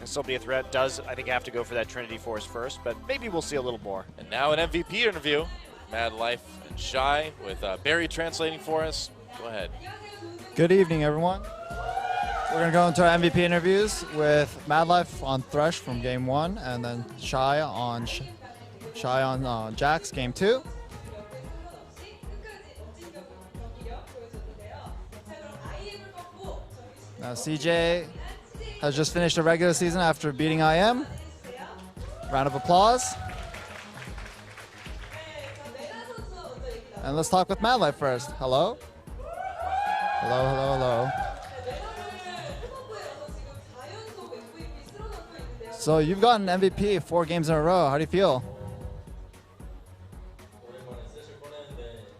can still be a threat. Does, I think, have to go for that Trinity Force first, but maybe we'll see a little more. And now an MVP interview. Madlife and Shy with Barry translating for us. Go ahead. Good evening, everyone. We're going to go into our MVP interviews with Madlife on Thresh from Game 1, and then Shy on Jax Game 2. Now CJ has just finished the regular season after beating IM. Round of applause. And let's talk with Madlife first. Hello? Hello, hello, hello. So you've gotten MVP 4 games in a row. How do you feel?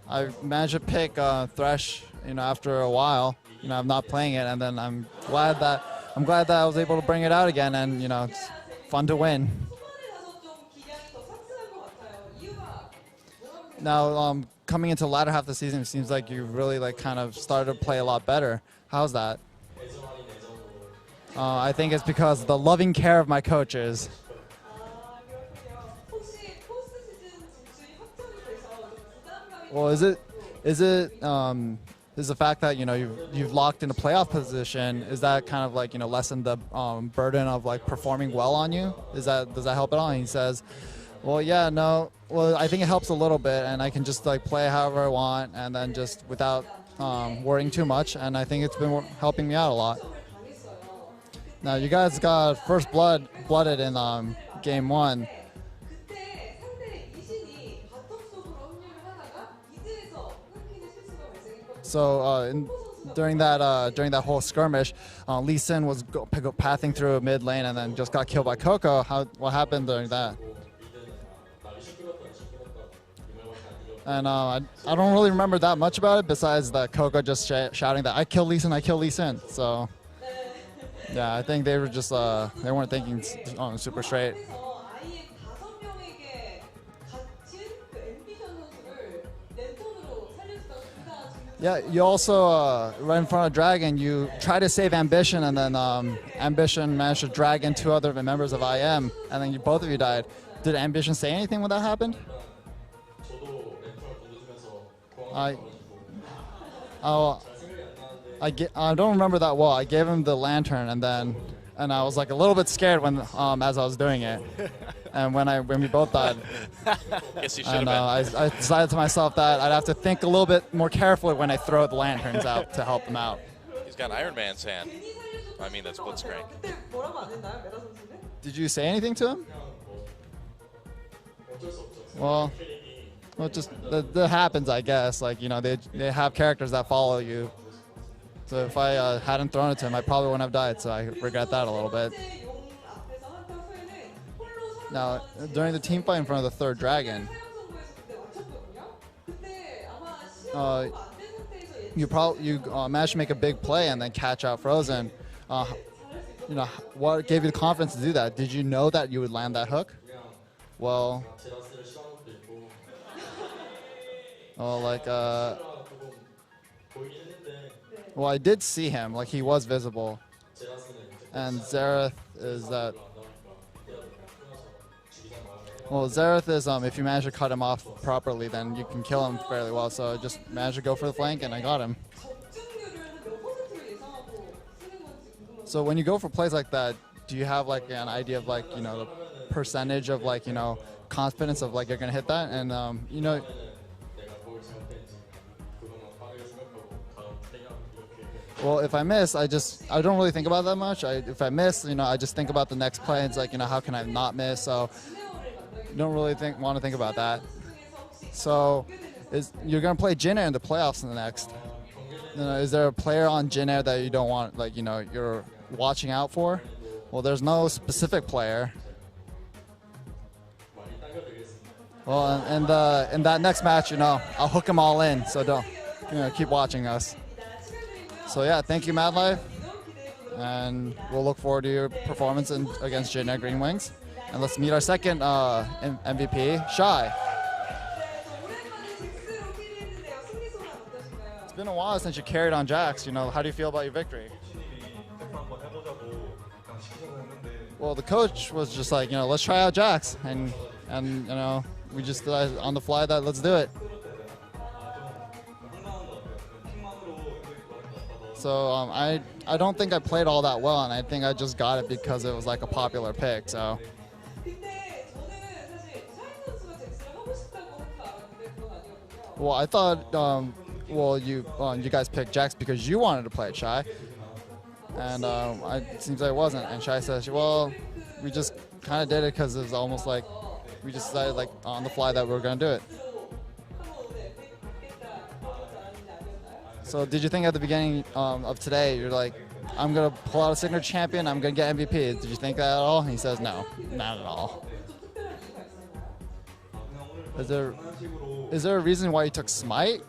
I managed to pick Thresh, after a while. I'm not playing it, and then I'm glad that I was able to bring it out again, and it's fun to win. Now, coming into the latter half of the season, it seems like you really kind of started to play a lot better. How's that? I think it's because of the loving care of my coaches. Well, is the fact that you've locked in a playoff position, is that kind of lessen the burden of performing well on you? Does that help at all? And he says, well, yeah, no. Well, I think it helps a little bit, and I can just play however I want, and then just without worrying too much. And I think it's been helping me out a lot. Now, you guys got first blooded in Game 1. So during that whole skirmish, Lee Sin was pathing through a mid lane and then just got killed by Coco. What happened during that? And I don't really remember that much about it besides that Coco just shouting that I kill Lee Sin, I kill Lee Sin. So yeah, I think they were just they weren't thinking super straight. Yeah, you also, right in front of Dragon, you try to save Ambition, and then Ambition managed to drag in 2 other members of IM, and then both of you died. Did Ambition say anything when that happened? I don't remember that well. I gave him the lantern, and I was a little bit scared when as I was doing it. And when we both died, Guess you should have been. I decided to myself that I'd have to think a little bit more carefully when I throw the lanterns out to help them out. He's got Iron Man's hand. I mean, that's Blitzcrank. Did you say anything to him? Well, just that happens, I guess. They have characters that follow you. So if I hadn't thrown it to him, I probably wouldn't have died. So I regret that a little bit. Now, during the team fight in front of the 3rd dragon, you managed to make a big play and then catch out Frozen. What gave you the confidence to do that? Did you know that you would land that hook? Well, I did see him. He was visible. And Xerath is that. Well, Xerath is, if you manage to cut him off properly, then you can kill him fairly well. So I just managed to go for the flank, and I got him. So when you go for plays like that, do you have an idea of the percentage of confidence of you're gonna hit that? And well, if I miss, I don't really think about that much. If I miss, I just think about the next play. It's how can I not miss? So don't really want to think about that. So you're going to play Jin Air in the playoffs in the next. Is there a player on Jin Air that you don't want, you're watching out for? Well, there's no specific player. Well, in that next match, I'll hook them all in. So don't, keep watching us. So yeah, thank you, Madlife. And we'll look forward to your performance against Jin Air Green Wings. And let's meet our second MVP, Shy. It's been a while since you carried on Jax. How do you feel about your victory? Well, the coach was just like, let's try out Jax, and we just on the fly that let's do it. So I don't think I played all that well, and I think I just got it because it was like a popular pick. So. Well, I thought, you guys picked Jax because you wanted to play it, Shy. And it seems like it wasn't. And Shy says, well, we just kind of did it because it was almost like we just decided like on the fly that we were going to do it. So did you think at the beginning of today, you're like, I'm going to pull out a signature champion, I'm going to get MVP. Did you think that at all? And he says, no, not at all. Is there a reason why you took Smite?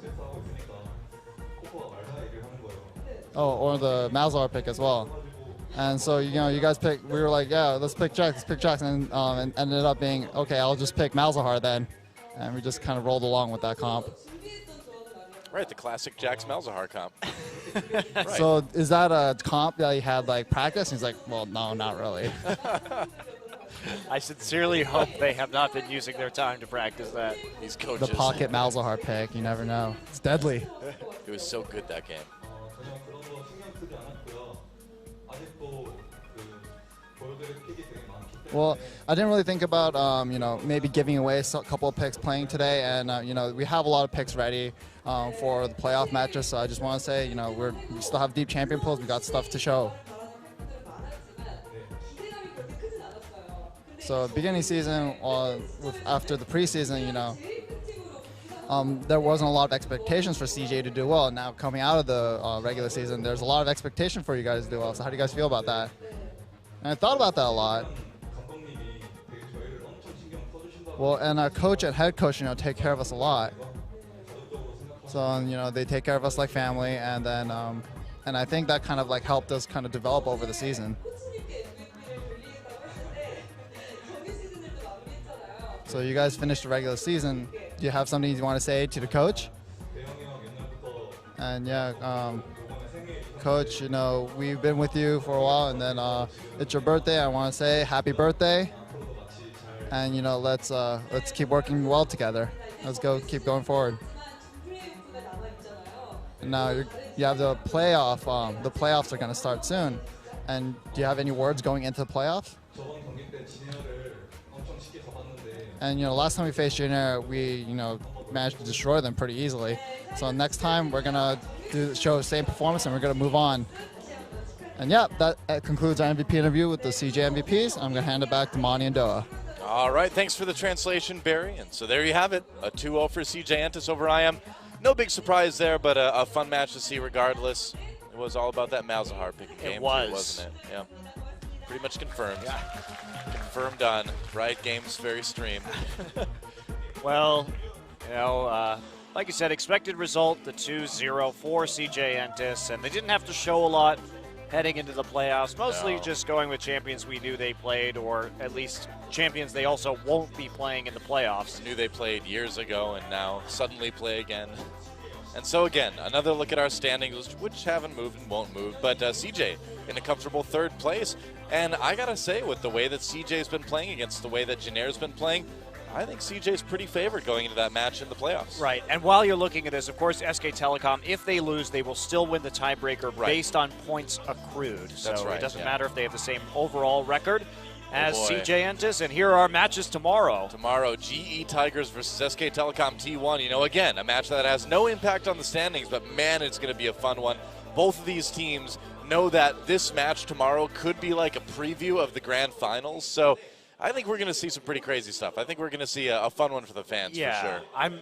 Oh, or the Malzahar pick as well. And so, you guys picked, we were like, yeah, let's pick Jax, and ended up being, okay, I'll just pick Malzahar then. And we just kind of rolled along with that comp. Right, the classic Jax Malzahar comp. Right. So is that a comp that he had like practice? And he's like, well, no, not really. I sincerely hope they have not been using their time to practice that. These coaches. The pocket Malzahar pick, you never know. It's deadly. It was so good that game. Well, I didn't really think about, maybe giving away a couple of picks playing today, and we have a lot of picks ready for the playoff matches. So I just want to say, we still have deep champion pools. We got stuff to show. So beginning season, after the preseason, there wasn't a lot of expectations for CJ to do well. Now coming out of the regular season, there's a lot of expectation for you guys to do well. So how do you guys feel about that? And I thought about that a lot. Well, and our coach and head coach, take care of us a lot. So, they take care of us like family, and then, and I think that kind of like helped us kind of develop over the season. So you guys finished the regular season. Do you have something you want to say to the coach? And yeah, coach, we've been with you for a while, and then it's your birthday. I want to say happy birthday. And let's keep working well together. Let's keep going forward. And now you have the playoff. The playoffs are going to start soon. And do you have any words going into the playoffs? And last time we faced Junior, we managed to destroy them pretty easily. So next time we're gonna show the same performance, and we're gonna move on. And yeah, that concludes our MVP interview with the CJ MVPs. I'm gonna hand it back to Monty and Doa. All right, thanks for the translation, Barry. And so there you have it, a 2-0 for CJ Entus over IM. No big surprise there, but a fun match to see regardless. It was all about that Malzahar picking game, wasn't it? Yeah, pretty much confirmed. Yeah. Confirmed on Riot Games' very stream. Well, like you said, expected result, the 2-0 for CJ Entus, and they didn't have to show a lot heading into the playoffs, mostly just going with champions we knew they played, or at least champions they also won't be playing in the playoffs. Knew they played years ago and now suddenly play again. And so again, another look at our standings, which haven't moved and won't move, but CJ in a comfortable third place. And I gotta say, with the way that CJ's been playing against the way that Janair's been playing, I think CJ's pretty favored going into that match in the playoffs. Right, and while you're looking at this, of course, SK Telecom, if they lose, they will still win the tiebreaker based on points accrued. So it doesn't matter if they have the same overall record as CJ Entus. And here are our matches tomorrow. Tomorrow, GE Tigers versus SK Telecom T1. Again, a match that has no impact on the standings, but man, it's going to be a fun one. Both of these teams know that this match tomorrow could be like a preview of the grand finals. So I think we're going to see some pretty crazy stuff. I think we're going to see a fun one for the fans, for sure. I'm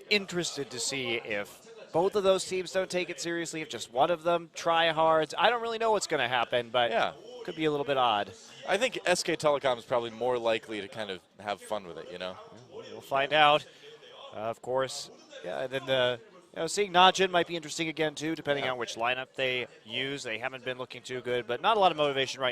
interested to see if both of those teams don't take it seriously, if just one of them try hard. I don't really know what's going to happen, but it could be a little bit odd. I think SK Telecom is probably more likely to kind of have fun with it, We'll find out. Of course, and then seeing Najin might be interesting again, too, depending on which lineup they use. They haven't been looking too good, but not a lot of motivation right